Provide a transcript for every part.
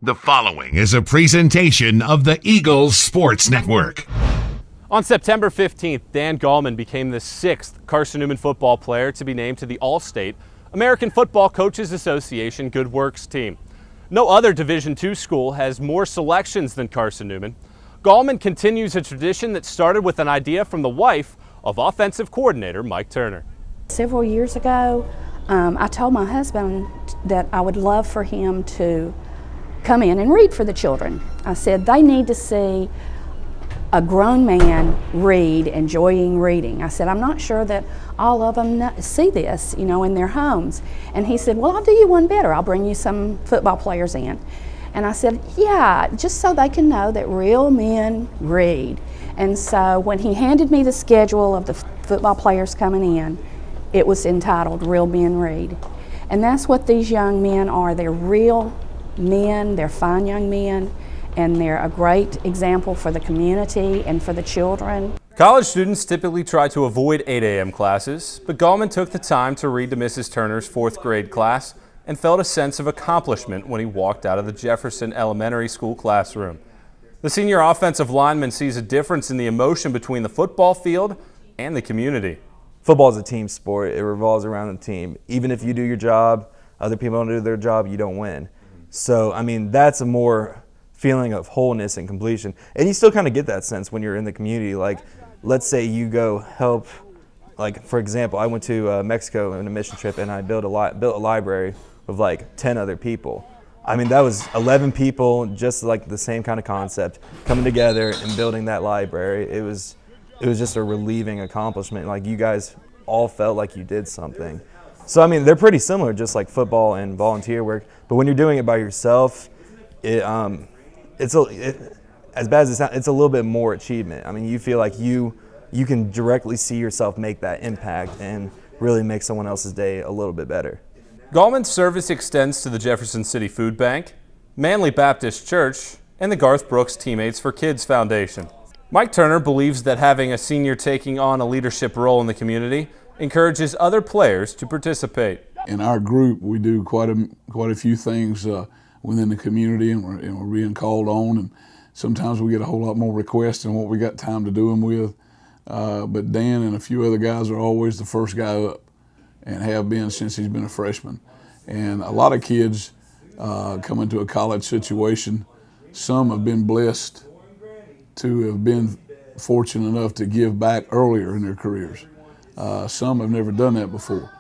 The following is a presentation of the Eagles Sports Network. On September 15th, Dan Gallman became the 6th Carson-Newman football player to be named to the All-State American Football Coaches Association Good Works team. No other Division II school has more selections than Carson-Newman. Gallman continues a tradition that started with an idea from the wife of offensive coordinator Mike Turner. Several years ago, I told my husband that I would love for him to come in and read for the children. I said they need to see a grown man read, enjoying reading. I said, I'm not sure that all of them see this, in their homes. And he said, well, I'll do you one better. I'll bring you some football players in. And I said, yeah, just so they can know that real men read. And so when he handed me the schedule of the football players coming in, it was entitled Real Men Read. And that's what these young men are. They're real men, they're fine young men, and they're a great example for the community and for the children. College students typically try to avoid 8 a.m. classes, but Gallman took the time to read to Mrs. Turner's 4th grade class and felt a sense of accomplishment when he walked out of the Jefferson Elementary School classroom. The senior offensive lineman sees a difference in the emotion between the football field and the community. Football is a team sport. It revolves around the team. Even if you do your job, other people don't do their job, you don't win. So, that's a more feeling of wholeness and completion. And you still kind of get that sense when you're in the community. Like, let's say you go help, like, for example, I went to Mexico on a mission trip and I built a library with like 10 other people. That was 11 people, just like the same kind of concept, coming together and building that library. It was just a relieving accomplishment. Like, you guys all felt like you did something. So, they're pretty similar, just like football and volunteer work. But when you're doing it by yourself, as bad as it sounds, it's a little bit more achievement. You feel like you can directly see yourself make that impact and really make someone else's day a little bit better. Gallman's service extends to the Jefferson City Food Bank, Manley Baptist Church, and the Garth Brooks Teammates for Kids Foundation. Mike Turner believes that having a senior taking on a leadership role in the community encourages other players to participate. In our group, we do quite a few things within the community, and we're being called on, and sometimes we get a whole lot more requests than what we got time to do them with. But Dan and a few other guys are always the first guy up, and have been since he's been a freshman. And a lot of kids come into a college situation. Some have been blessed to have been fortunate enough to give back earlier in their careers. Some have never done that before.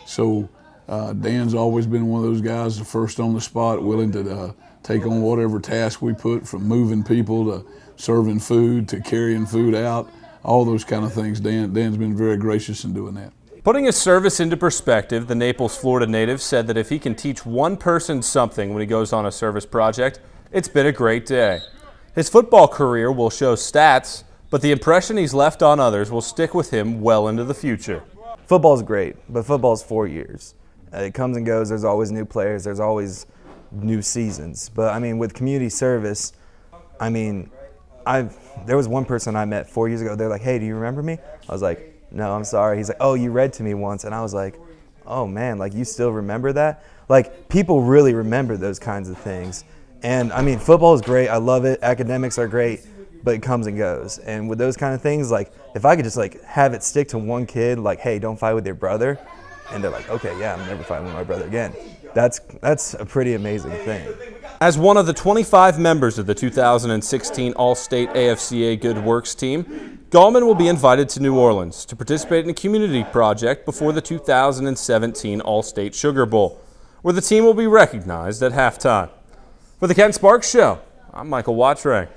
So Dan's always been one of those guys, the first on the spot, willing to take on whatever task we put, from moving people to serving food to carrying food out, all those kind of things. Dan's been very gracious in doing that. Putting his service into perspective, the Naples, Florida native said that if he can teach one person something when he goes on a service project, it's been a great day. His football career will show stats, but the impression he's left on others will stick with him well into the future. Football's great, but football's 4 years. It comes and goes. There's always new players. There's always new seasons. But, with community service, there was one person I met 4 years ago. They're like, hey, do you remember me? I was like, no, I'm sorry. He's like, oh, you read to me once. And I was like, oh, man, like, you still remember that? Like, people really remember those kinds of things. And, football is great. I love it. Academics are great, but it comes and goes. And with those kind of things, like, if I could just, like, have it stick to one kid, like, hey, don't fight with your brother, and they're like, okay, yeah, I'm never fighting with my brother again. That's a pretty amazing thing. As one of the 25 members of the 2016 All-State AFCA Good Works team, Gallman will be invited to New Orleans to participate in a community project before the 2017 All-State Sugar Bowl, where the team will be recognized at halftime. For the Ken Sparks Show, I'm Michael Watray.